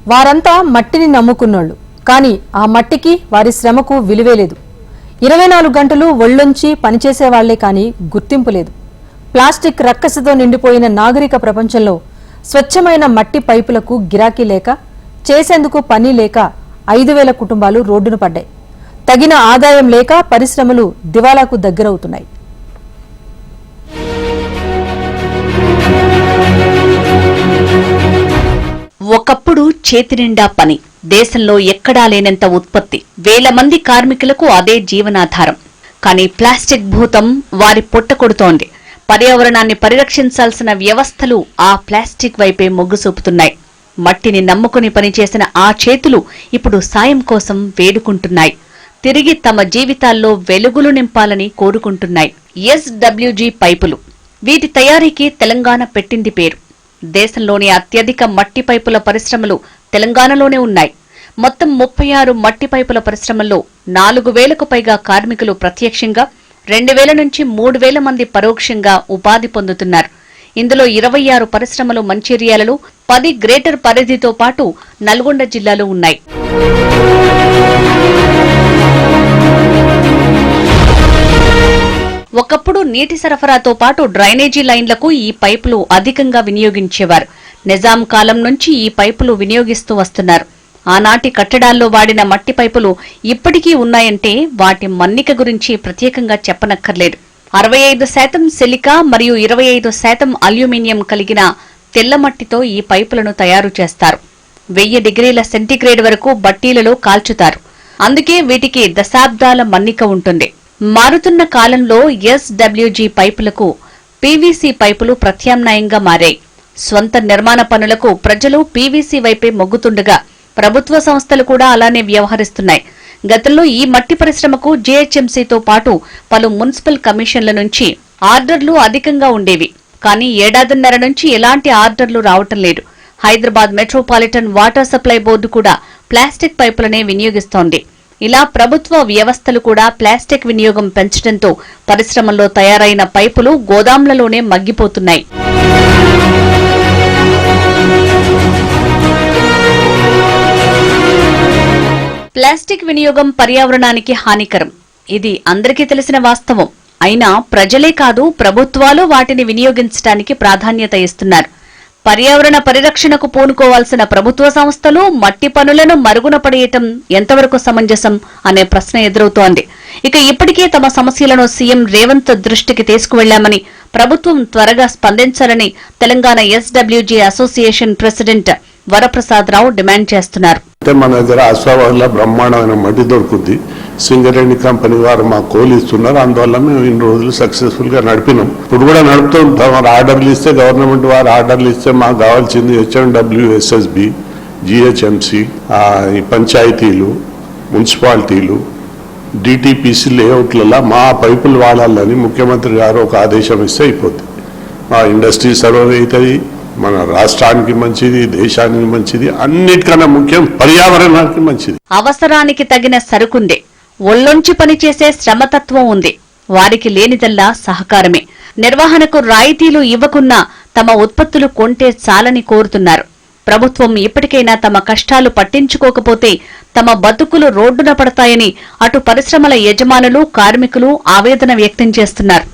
వారంతా మట్టిని నమ్ముకున్నోళ్ళు. కానీ ఆ మట్టికి వారి శ్రమకు విలువే లేదు. 24 గంటలు ఒళ్ళొంచి పనిచేసేవాళ్లే కానీ గుర్తింపు లేదు. ప్లాస్టిక్ రక్కసతో నిండిపోయిన నాగరిక ప్రపంచంలో స్వచ్ఛమైన మట్టి పైపులకు గిరాకీ లేక, చేసేందుకు పని లేక 5,000 కుటుంబాలు రోడ్డున పడ్డాయి. తగిన ఆదాయం లేక పరిశ్రమలు దివాలాకు దగ్గరవుతున్నాయి. ఒకప్పుడు చేతి నిండా పని, దేశంలో ఎక్కడా లేనంత ఉత్పత్తి, వేల మంది కార్మికులకు అదే జీవనాధారం. కానీ ప్లాస్టిక్ భూతం వారి పొట్ట కొడుతోంది. పర్యావరణాన్ని పరిరక్షించాల్సిన వ్యవస్థలు ఆ ప్లాస్టిక్ వైపే మొగ్గు చూపుతున్నాయి. మట్టిని నమ్ముకుని పనిచేసిన ఆ చేతులు ఇప్పుడు సాయం కోసం వేడుకుంటున్నాయి. తిరిగి తమ జీవితాల్లో వెలుగులు నింపాలని కోరుకుంటున్నాయి. SWG పైపులు, వీటి తయారీకి తెలంగాణ పెట్టింది పేరు. దేశంలోని అత్యధిక మట్టి పైపుల పరిశ్రమలు తెలంగాణలోనే ఉన్నాయి. మొత్తం 36 మట్టి పైపుల పరిశ్రమల్లో 4,000కు పైగా కార్మికులు ప్రత్యక్షంగా, 2,000 నుంచి 3,000 మంది పరోక్షంగా ఉపాధి పొందుతున్నారు. ఇందులో 26 పరిశ్రమలు మంచిర్యాలలో, 10 గ్రేటర్ పరిధితో పాటు నల్గొండ జిల్లాలో ఉన్నాయి. ఒకప్పుడు నీటి సరఫరాతో పాటు డ్రైనేజీ లైన్లకు ఈ పైపులు అధికంగా వినియోగించేవారు. నిజాం కాలం నుంచి ఈ పైపులు వినియోగిస్తూ వస్తున్నారు. ఆనాటి కట్టడాల్లో వాడిన మట్టి పైపులు ఇప్పటికీ ఉన్నాయంటే వాటి మన్నిక గురించి ప్రత్యేకంగా చెప్పనక్కర్లేదు. 65% సిలికా మరియు 25% అల్యూమినియం కలిగిన తెల్లమట్టితో ఈ పైపులను తయారు చేస్తారు. 1000 డిగ్రీల సెంటీగ్రేడ్ వరకు బట్టీలలో కాల్చుతారు. అందుకే వీటికి దశాబ్దాల మన్నిక ఉంటుంది. మారుతున్న కాలంలో SWG పైపులకు PVC పైపులు ప్రత్యామ్నాయంగా మారాయి. స్వంత నిర్మాణ పనులకు ప్రజలు PVC వైపే మొగ్గుతుండగా ప్రభుత్వ సంస్థలు కూడా అలానే వ్యవహరిస్తున్నాయి. గతంలో ఈ మట్టి పరిశ్రమకు GHMCతో పాటు పలు మున్సిపల్ కమిషన్ల నుంచి ఆర్డర్లు అధికంగా ఉండేవి. కానీ ఏడాదిన్నర నుంచి ఎలాంటి ఆర్డర్లు రావటం లేదు. Hyderabad metropolitan water supply board కూడా ప్లాస్టిక్ పైపులనే వినియోగిస్తోంది. ఇలా ప్రభుత్వ వ్యవస్థలు కూడా ప్లాస్టిక్ వినియోగం పెంచడంతో పరిశ్రమల్లో తయారైన పైపులు గోదాంలలోనే మగ్గిపోతున్నాయి. ప్లాస్టిక్ వినియోగం పర్యావరణానికి హానికరం. ఇది అందరికీ తెలిసిన వాస్తవం. అయినా ప్రజలే కాదు, ప్రభుత్వాలు వాటిని వినియోగించడానికి ప్రాధాన్యత ఇస్తున్నారు. పర్యావరణ పరిరక్షణకు పూనుకోవాల్సిన ప్రభుత్వ సంస్థలు మట్టి పనులను మరుగున పడేయటం ఎంతవరకు సమంజసం అనే ప్రశ్న ఎదురవుతోంది. ఇక ఇప్పటికే తమ సమస్యలను సీఎం రేవంత్ దృష్టికి తీసుకువెళ్లామని, ప్రభుత్వం త్వరగా స్పందించాలని Telangana SWG association president Varaprasad Rao demand చేస్తున్నారు. మన దగ్గర ఆశావాళ్ళ బ్రహ్మాండమైన మట్టి దొరుకుతుంది. సింగరేణి కంపెనీ వారు మాకు కోలు ఇస్తున్నారు. అందువల్ల మేము ఇన్ని రోజులు సక్సెస్ఫుల్ గా నడిపినాం. ఇప్పుడు కూడా నడుపుతూ ఉంటాం. ఆర్డర్లు ఇస్తే, గవర్నమెంట్ వారు ఆర్డర్లు ఇస్తే మాకు కావాల్సింది HMW, SSB, GHMC, పంచాయతీలు, మున్సిపాలిటీలు, DTPC లేఅవుట్లలో మా పైపులు వాడాలని ముఖ్యమంత్రి గారు ఒక ఆదేశం ఇస్తే అయిపోతుంది. మా ఇండస్ట్రీ సర్వే అవుతుంది, మన రాష్ట్రానికి మంచిది, దేశానికి మంచిది, అన్నిటికన్నా ముఖ్యం పర్యావరణానికి మంచిది. అవసరానికి తగిన సరుకుందే, ఒళ్ళొంచి పనిచేసే శ్రమతత్వం ఉంది. వారికి లేనిదల్లా సహకారమే. నిర్వహణకు రాయితీలు ఇవ్వకున్నా తమ ఉత్పత్తులు కొంటే చాలని కోరుతున్నారు. ప్రభుత్వం ఇప్పటికైనా తమ కష్టాలు పట్టించుకోకపోతే తమ బతుకులు రోడ్డున పడతాయని అటు పరిశ్రమల యజమానులు, కార్మికులు ఆవేదన వ్యక్తం చేస్తున్నారు.